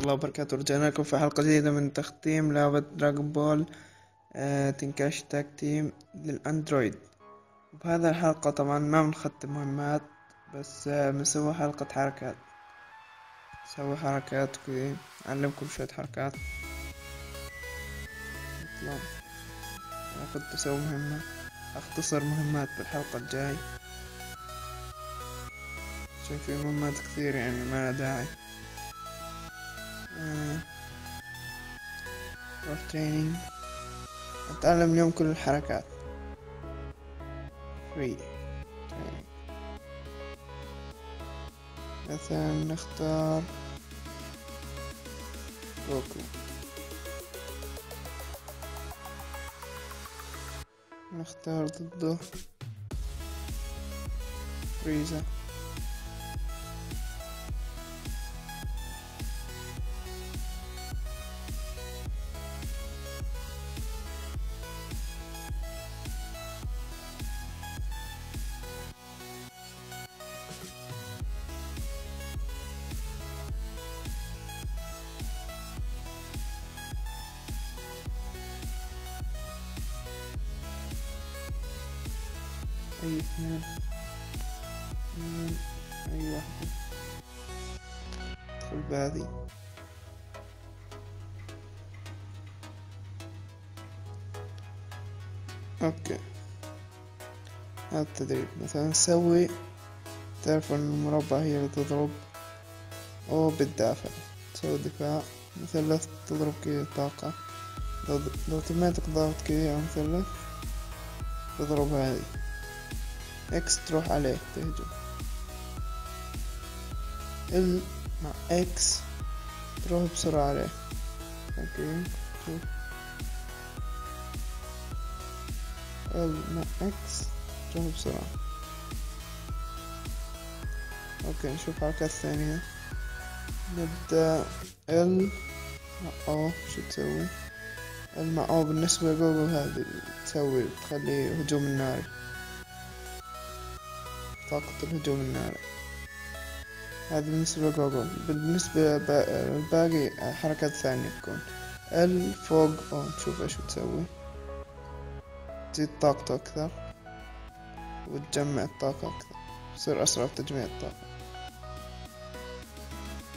الله وبركاته. رجعنا لكم في حلقة جديدة من تختيم لعبة دراغون بول تنكاش تاك تيم للأندرويد. وبهذا الحلقة طبعا ما بنختم مهمات، بس بنسوي حلقة حركات. نسوي حركات كذي، أعلمكم شوية حركات. نطلع ناخد تسوي مهمة، أختصر مهمات بالحلقة الجاي عشان في مهمات كثير يعني ما لها داعي. روح تريننج، أتعلم اليوم كل الحركات. فري مثلا نختار جوكو، نختار ضده فريزا. أي اثنين، أي واحدة ادخل بهذي. اوكي، هذا التدريب مثلا نسوي، تعرف ان المربع هي اللي تضرب او بالدافع، تسوي دفاع مثلث تضرب كذا طاقة. لو تميتك ضغط كذا او مثلث تضرب هذه، اكس تروح عليه تهجم، ال مع اكس تروح بسرعة عليه. اوكي شوف، ال مع اكس تروح بسرعة. اوكي نشوف حركات ثانية. نبدأ ال مع او، شو تسوي؟ ال مع او بالنسبة لجوجل هذه تسوي، تخلي هجوم الناري، طاقة الهجوم الناري. هذا بالنسبة لجوجل. بالنسبة للباقي حركات ثانية تكون ال فوق او، نشوف ايش بتسوي. تزيد طاقته اكثر وتجمع الطاقة اكثر، تصير اسرع في تجميع الطاقة.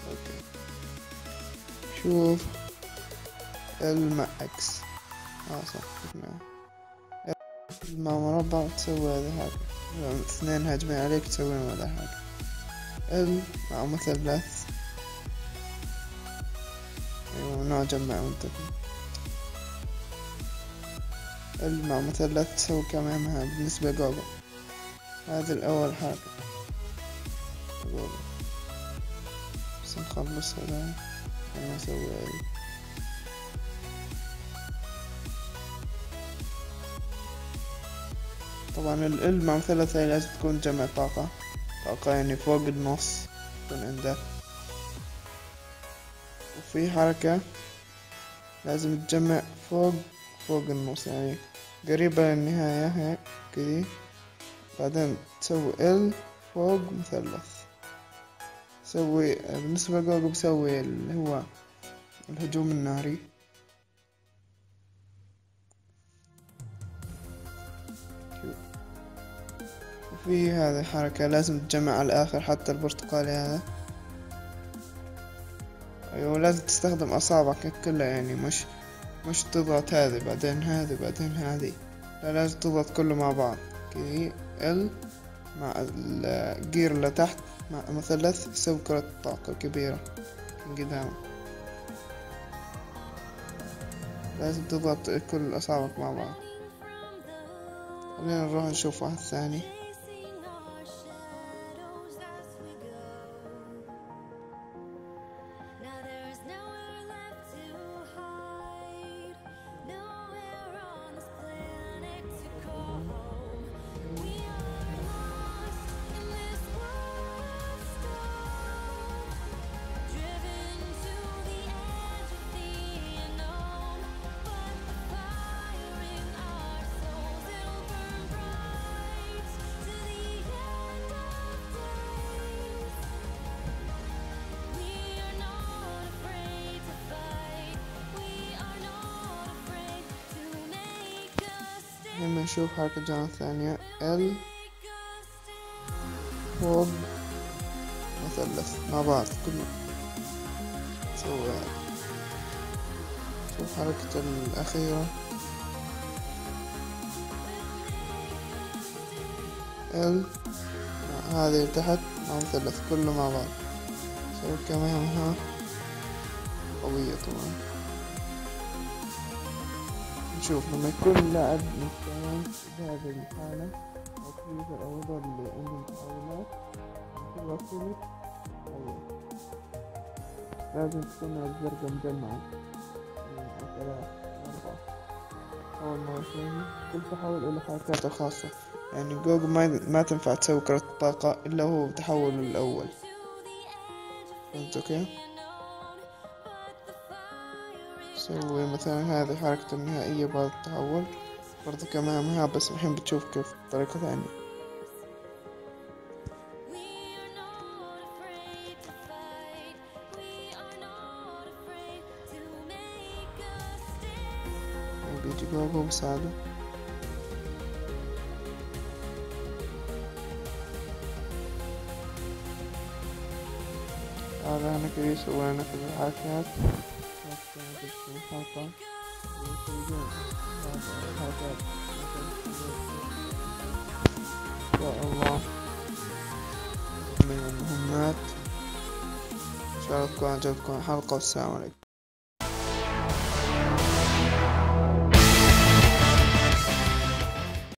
اوكي شوف، ال مع اكس صح شفناه. ال مع مربع تسوي هذا حاجة، لو اثنين هاجمين عليك تسوي هذا حاجة. ال مع مثلث، ايوه ممنوع اجمع وانتبه. ال مع مثلث تسوي كمان مهام بالنسبة لجوجل. هذه الأول حاجة جوجل، بس نخلص هذا أنا أسوي هذه. طبعا ال مع مثلث هاي لازم تكون جمع طاقة، طاقة يعني فوق النص تكون عندك. وفي حركة لازم تجمع فوق النص، يعني قريبة للنهاية هيك كذي، بعدين تسوي ال فوق مثلث. سوي بالنسبة لجوجل بسوي اللي هو الهجوم الناري. وفي هذه حركة لازم تجمع على الآخر حتى البرتقالي هذا. أيوة لازم تستخدم أصابعك كلها، يعني مش تضغط هذه بعدين هذه بعدين هذه، لا لازم تضغط كله مع بعض كذي. ال مع الجير اللي تحت مع مثلث يسوي كرة الطاقة الكبيرة من قدام. لازم تضغط كل أصابعك مع بعض. خلينا نروح نشوف واحد ثاني. نشوف حركة جانب ثانية ال فوق مثلث مع بعض كله. سوي شوف حركة الأخيرة ال هذه اللي تحت مع مثلث كله مع بعض. سوي كمان قوية طبعا. نشوف لما يكون لاعب مستوى بهذه الحالة أو كريزر أو هذول اللي عندهم تحولات تبغى قوية، لازم تكون الزرقاء مجمعة أو 3 4. أول مرتين كل تحول له حركاته الخاصة، يعني جوجو ما تنفع تسوي كرة طاقة إلا هو بتحول الأول. فهمتوا كيف؟ سوي مثلا هذه حركة النهائية بعد التحول برضو كمان بس الحين بتشوف كيف طريقة ثانية. بيجي جوجو بساعده. هذا أنا كذا سوينا كذا حركات حلقة يا الله من المهمات. إن شاء الله تكون عجبتكم الحلقة والسلام عليكم.